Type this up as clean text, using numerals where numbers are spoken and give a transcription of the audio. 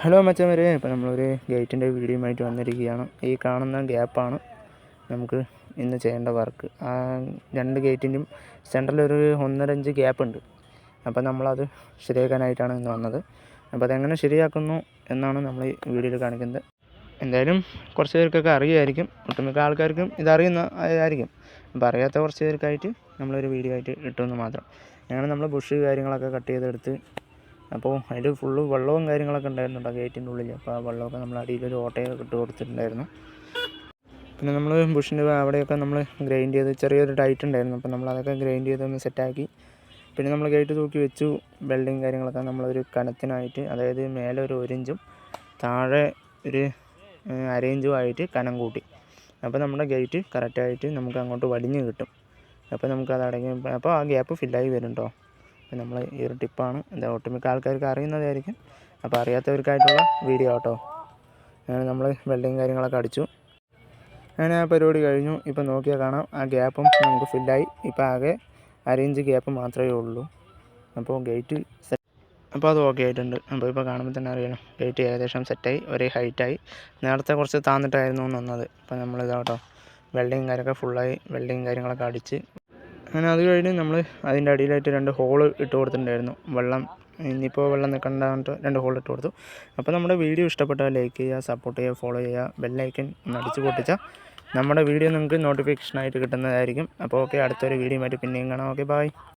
Hello മച്ചന്മാരെ, ഇപ്പോൾ നമ്മളൊരു ഗേറ്റിൻ്റെ വീഡിയോയുമായിട്ട് വന്നിരിക്കുകയാണ്. ഈ കാണുന്ന ഗ്യാപ്പാണ് നമുക്ക് ഇന്ന് ചെയ്യേണ്ട വർക്ക്. ആ രണ്ട് ഗേറ്റിൻ്റെയും സെൻറ്ററിലൊരു 1.5 ഗ്യാപ്പ് ഉണ്ട്. അപ്പോൾ നമ്മളത് ശരിയാക്കാനായിട്ടാണ് ഇന്ന് വന്നത്. അപ്പോൾ അതെങ്ങനെ ശരിയാക്കുന്നു എന്നാണ് നമ്മൾ ഈ വീഡിയോയിൽ കാണിക്കുന്നത്. എന്തായാലും കുറച്ച് പേർക്കൊക്കെ അറിയുമായിരിക്കും, ഒട്ടുമിക്ക ആൾക്കാർക്കും ഇതറിയുന്നതായിരിക്കും. അപ്പോൾ അറിയാത്ത കുറച്ച് പേർക്കായിട്ട് നമ്മളൊരു വീഡിയോ ആയിട്ട് ഇട്ടുമെന്ന് മാത്രം. അങ്ങനെ നമ്മൾ ബുഷ് കാര്യങ്ങളൊക്കെ കട്ട് ചെയ്തെടുത്ത്, അപ്പോൾ അതിൽ ഫുള്ള് വെള്ളവും കാര്യങ്ങളൊക്കെ ഉണ്ടായിരുന്നുണ്ട് ആ ഗേറ്റിൻ്റെ ഉള്ളിൽ. അപ്പോൾ ആ വെള്ളമൊക്കെ നമ്മൾ അടിയിലൊരു ഓട്ടയൊക്കെ ഇട്ട് കൊടുത്തിട്ടുണ്ടായിരുന്നു. പിന്നെ നമ്മൾ ബുഷിൻ്റെ അവിടെയൊക്കെ നമ്മൾ ഗ്രൈൻഡ് ചെയ്ത് ചെറിയൊരു ടൈറ്റ് ഉണ്ടായിരുന്നു. അപ്പോൾ നമ്മളതൊക്കെ ഗ്രൈൻഡ് ചെയ്തൊന്ന് സെറ്റാക്കി. പിന്നെ നമ്മൾ ഗേറ്റ് തൂക്കി വെച്ചു. വെൽഡിങ് കാര്യങ്ങളൊക്കെ നമ്മളൊരു കനത്തിനായിട്ട്, അതായത് മേലെ ഒരു 1 ഇഞ്ചും താഴെ ഒരു 1/2 ഇഞ്ചും ആയിട്ട് കനം കൂട്ടി. അപ്പോൾ നമ്മുടെ ഗേറ്റ് കറക്റ്റായിട്ട് നമുക്ക് അങ്ങോട്ട് വലിഞ്ഞ് കിട്ടും. അപ്പോൾ നമുക്കത് അടങ്ങി, അപ്പോൾ ആ ഗ്യാപ്പ് ഫില്ലായി വരും കേട്ടോ. അപ്പോൾ നമ്മൾ ഈ ഒരു ടിപ്പാണ്, എന്താ ഒട്ടുമിക്ക ആൾക്കാർക്ക് അറിയുന്നതായിരിക്കും. അപ്പോൾ അറിയാത്തവർക്കായിട്ടുള്ള വീഡിയോ കേട്ടോ. അങ്ങനെ നമ്മൾ വെൽഡിങ് കാര്യങ്ങളൊക്കെ അടിച്ചു. അങ്ങനെ ആ പരിപാടി കഴിഞ്ഞു. ഇപ്പോൾ നോക്കിയാൽ കാണാം, ആ ഗ്യാപ്പും നമുക്ക് ഫില്ലായി. ഇപ്പോൾ ആകെ 1/2 ഇഞ്ച് ഗ്യാപ്പ് മാത്രമേ ഉള്ളൂ. അപ്പോൾ ഗേറ്റ് അപ്പോൾ അത് ഓക്കെ ആയിട്ടുണ്ട്. അപ്പോൾ ഇപ്പോൾ കാണുമ്പോൾ തന്നെ അറിയണം, ഗേറ്റ് ഏകദേശം സെറ്റായി, ഒരേ ഹൈറ്റായി. നേരത്തെ കുറച്ച് താന്നിട്ടായിരുന്നു വന്നത്. അപ്പോൾ നമ്മളിതാട്ടോ വെൽഡിങ് കാര്യമൊക്കെ ഫുള്ളായി, വെൽഡിങ് കാര്യങ്ങളൊക്കെ അടിച്ച്. അങ്ങനെ അത് കഴിഞ്ഞ് നമ്മൾ അതിൻ്റെ അടിയിലായിട്ട് 2 ഹോള് ഇട്ട് കൊടുത്തിട്ടുണ്ടായിരുന്നു. ഇനിയിപ്പോൾ വെള്ളം നിൽക്കണ്ടായിട്ട് 2 ഹോൾ ഇട്ട് കൊടുത്തു. അപ്പോൾ നമ്മുടെ വീഡിയോ ഇഷ്ടപ്പെട്ടാൽ ലൈക്ക് ചെയ്യുക, സപ്പോർട്ട് ചെയ്യുക, ഫോളോ ചെയ്യുക, ബെല്ലൈക്കൻ ഒന്ന് അടിച്ച് പൊട്ടിച്ചാൽ നമ്മുടെ വീഡിയോ നിങ്ങൾക്ക് നോട്ടിഫിക്കേഷനായിട്ട് കിട്ടുന്നതായിരിക്കും. അപ്പോൾ ഓക്കെ, അടുത്തൊരു വീഡിയോ ആയിട്ട് പിന്നെയും കാണാം. Okay, by.